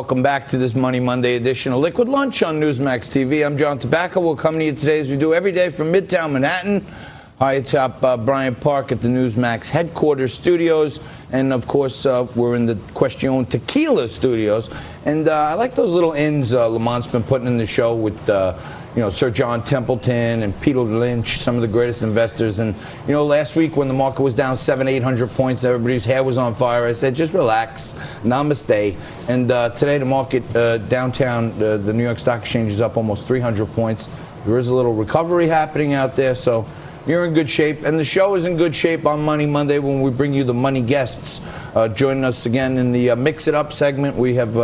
Welcome back to this Money Monday edition of Liquid Lunch on Newsmax TV. I'm John Tobacco. We'll come to you today as we do every day from Midtown Manhattan, high atop Bryant Park at the Newsmax headquarters studios. And, of course, we're in the Question Tequila studios. And I like those little ins Lamont's been putting in the show with, Sir John Templeton and Peter Lynch, some of the greatest investors. And, last week when the market was down 700-800 points, everybody's hair was on fire. I said, just relax, namaste. And today the market downtown, the New York Stock Exchange is up almost 300 points. There is a little recovery happening out there, so you're in good shape. And the show is in good shape on Money Monday when we bring you the money guests. Joining us again in the Mix It Up segment, we have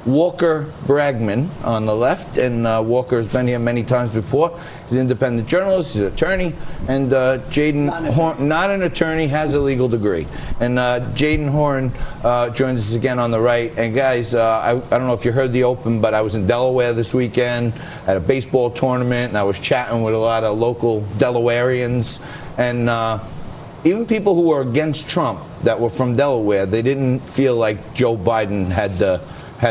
Walker Bragman on the left, and Walker has been here many times before. He's an independent journalist, he's an attorney, and Jadan Horyn, not an attorney, has a legal degree. And Jadan Horyn joins us again on the right. And guys, I don't know if you heard the Open, but I was in Delaware this weekend at a baseball tournament, and I was chatting with a lot of local Delawareans, and even people who were against Trump that were from Delaware, they didn't feel like Joe Biden had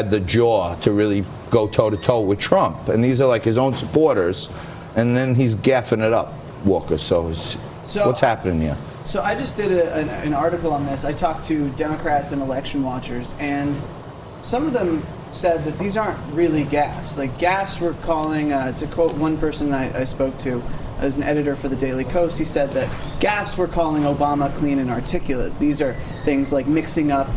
the jaw to really go toe-to-toe with Trump. And these are like his own supporters. And then he's gaffing it up, Walker. So what's happening here? So I just did an article on this. I talked to Democrats and election watchers, and some of them said that these aren't really gaffes. Like gaffes were calling, to quote one person I spoke to, as an editor for the Daily Kos, he said that gaffes were calling Obama clean and articulate. These are things like mixing up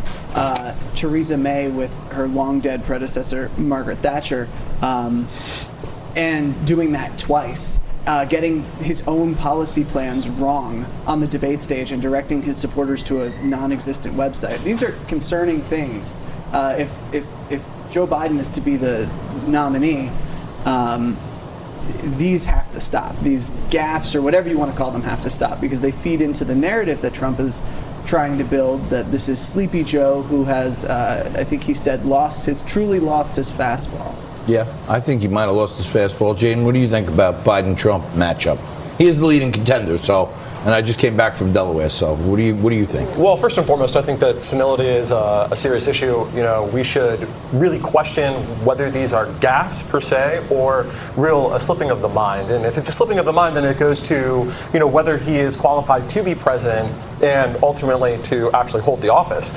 Theresa May with her long-dead predecessor, Margaret Thatcher, and doing that twice. Getting his own policy plans wrong on the debate stage and directing his supporters to a non-existent website. These are concerning things. If Joe Biden is to be the nominee, these have to stop. These gaffes, or whatever you want to call them, have to stop because they feed into the narrative that Trump is trying to build, that this is Sleepy Joe who has, I think he said, truly lost his fastball. Yeah, I think he might have lost his fastball. Jaden, what do you think about Biden-Trump matchup? He is the leading contender, and I just came back from Delaware, so what do you think? Well, first and foremost, I think that senility is a serious issue. We should really question whether these are gaffes per se or a slipping of the mind. And if it's a slipping of the mind, then it goes to, whether he is qualified to be president and ultimately to actually hold the office.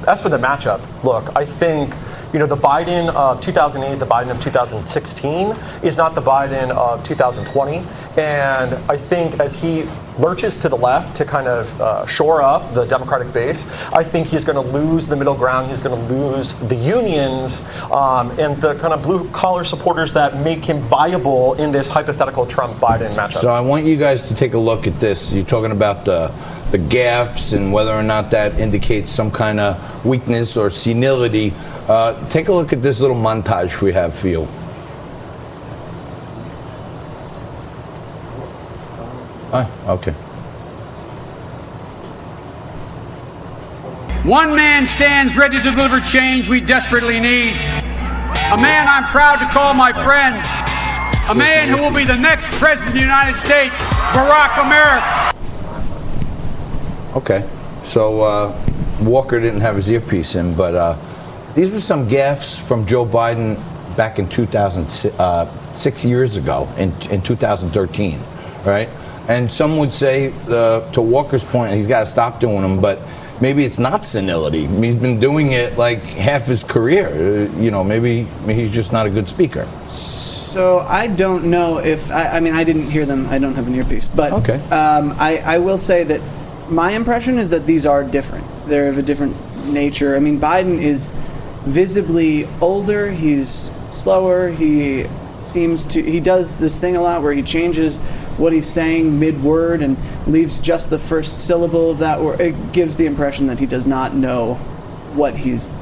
As for the matchup, look, I think the Biden of 2008, the Biden of 2016 is not the Biden of 2020. And I think as he lurches to the left to kind of shore up the Democratic base, I think he's going to lose the middle ground. He's going to lose the unions and the kind of blue-collar supporters that make him viable in this hypothetical Trump-Biden matchup. So I want you guys to take a look at this. You're talking about the gaffes and whether or not that indicates some kind of weakness or senility. Take a look at this little montage we have for you. Okay. One man stands ready to deliver change we desperately need. A man I'm proud to call my friend. A man who will be the next president of the United States, Barack America. Okay, so Walker didn't have his earpiece in, but these were some gaffes from Joe Biden back in 6 years ago, in 2013, right? And some would say, to Walker's point, he's got to stop doing them, but maybe it's not senility. He's been doing it like half his career. Maybe he's just not a good speaker. So I don't know if, I mean, I didn't hear them. I don't have an earpiece. But okay. I will say that my impression is that these are different. They're of a different nature. I mean, Biden is visibly older. He's slower. He does this thing a lot where he changes what he's saying mid-word and leaves just the first syllable of that word. It gives the impression that he does not know what he's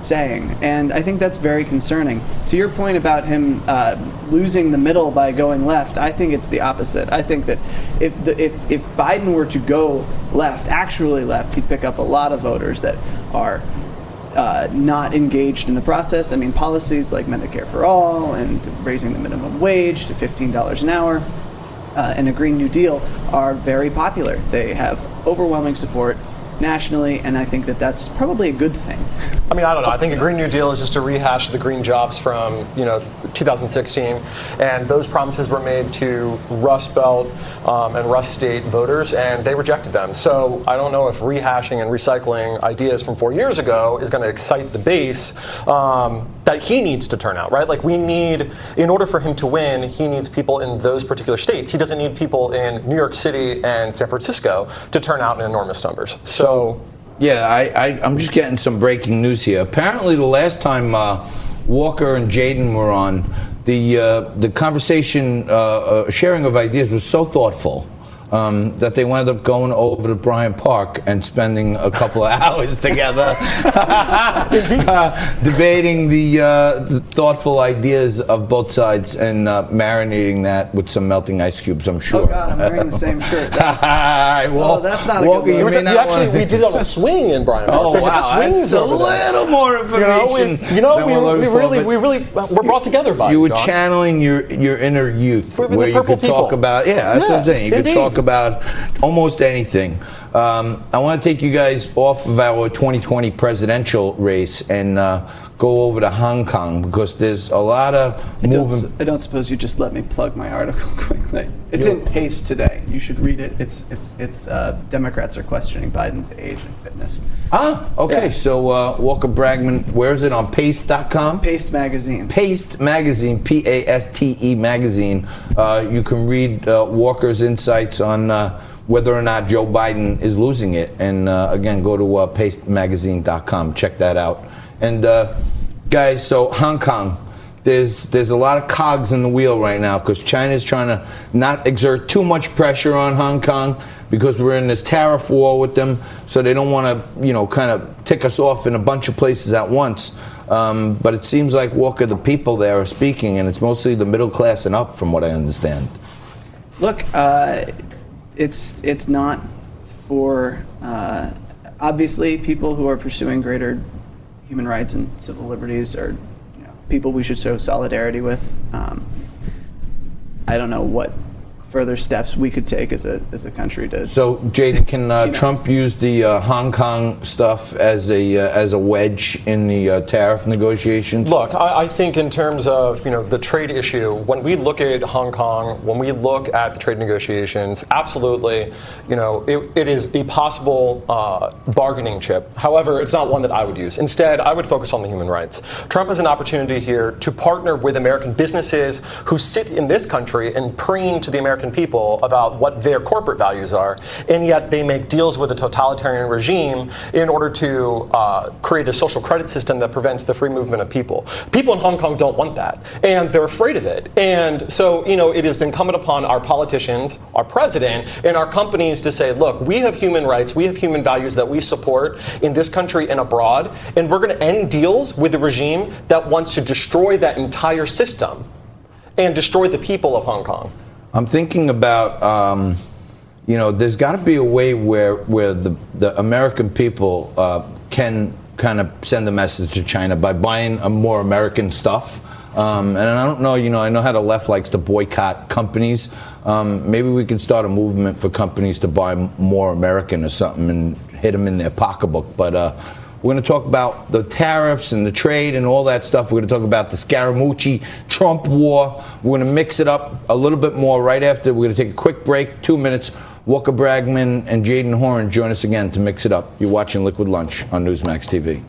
saying, and I think that's very concerning. To your point about him losing the middle by going left, I think it's the opposite. I think that if Biden were to go left, actually left, he'd pick up a lot of voters that are not engaged in the process. I mean, policies like Medicare for All and raising the minimum wage to $15 an hour and a Green New Deal are very popular. They have overwhelming support nationally, and I think that that's probably a good thing. I mean, I don't know. I think a Green New Deal is just a rehash of the green jobs from 2016, and those promises were made to Rust Belt and Rust State voters, and they rejected them. So I don't know if rehashing and recycling ideas from 4 years ago is going to excite the base that he needs to turn out, right? Like in order for him to win, he needs people in those particular states. He doesn't need people in New York City and San Francisco to turn out in enormous numbers. So yeah, I'm just getting some breaking news here. Apparently, the last time Walker and Jadan were on, the conversation, sharing of ideas was so thoughtful that they wound up going over to Bryant Park and spending a couple of hours together debating the thoughtful ideas of both sides and marinating that with some melting ice cubes, I'm sure. Oh God, I'm wearing the same shirt. Well, that's not a Walker, good look. we did it on a swing in Bryant Park. Oh They had wow, swings that's a over there. little more information. We really were brought together by You were John. channeling your inner youth, We're the where you purple could talk people. about, that's what I'm saying. You indeed. could talk about almost anything. I want to take you guys off of our 2020 presidential race and go over to Hong Kong, because there's a lot of movement. I don't suppose you just let me plug my article quickly. It's in Pace today. You should read it. It's Democrats are questioning Biden's age and fitness. Okay. Yeah. So Walker Bragman, where is it? On Paste.com? Paste magazine. Paste magazine, Paste magazine. You can read Walker's insights on whether or not Joe Biden is losing it. And again, go to pastemagazine.com. Check that out. And guys, so Hong Kong, there's a lot of cogs in the wheel right now, because China's trying to not exert too much pressure on Hong Kong, because we're in this tariff war with them. So they don't want to, kind of tick us off in a bunch of places at once. But it seems like, Walker, the people there are speaking, and it's mostly the middle class and up, from what I understand. Look, it's not for obviously people who are pursuing greater human rights and civil liberties are people we should show solidarity with. I don't know what further steps we could take as a country to. So, Jadan, can Trump use the Hong Kong stuff as a wedge in the tariff negotiations? Look, I think in terms of the trade issue, when we look at Hong Kong, when we look at the trade negotiations, absolutely, it is a possible bargaining chip. However, it's not one that I would use. Instead, I would focus on the human rights. Trump has an opportunity here to partner with American businesses who sit in this country and preen to the American people about what their corporate values are, and yet they make deals with a totalitarian regime in order to create a social credit system that prevents the free movement of people. People in Hong Kong don't want that, and they're afraid of it. And so, it is incumbent upon our politicians, our president, and our companies to say, look, we have human rights, we have human values that we support in this country and abroad, and we're going to end deals with the regime that wants to destroy that entire system and destroy the people of Hong Kong. I'm thinking about, there's got to be a way where the American people can kind of send a message to China by buying more American stuff. And I don't know, I know how the left likes to boycott companies. Maybe we can start a movement for companies to buy more American or something and hit them in their pocketbook. But we're going to talk about the tariffs and the trade and all that stuff. We're going to talk about the Scaramucci Trump war. We're going to mix it up a little bit more right after. We're going to take a quick break, 2 minutes. Walker Bragman and Jadan Horyn join us again to mix it up. You're watching Liquid Lunch on Newsmax TV.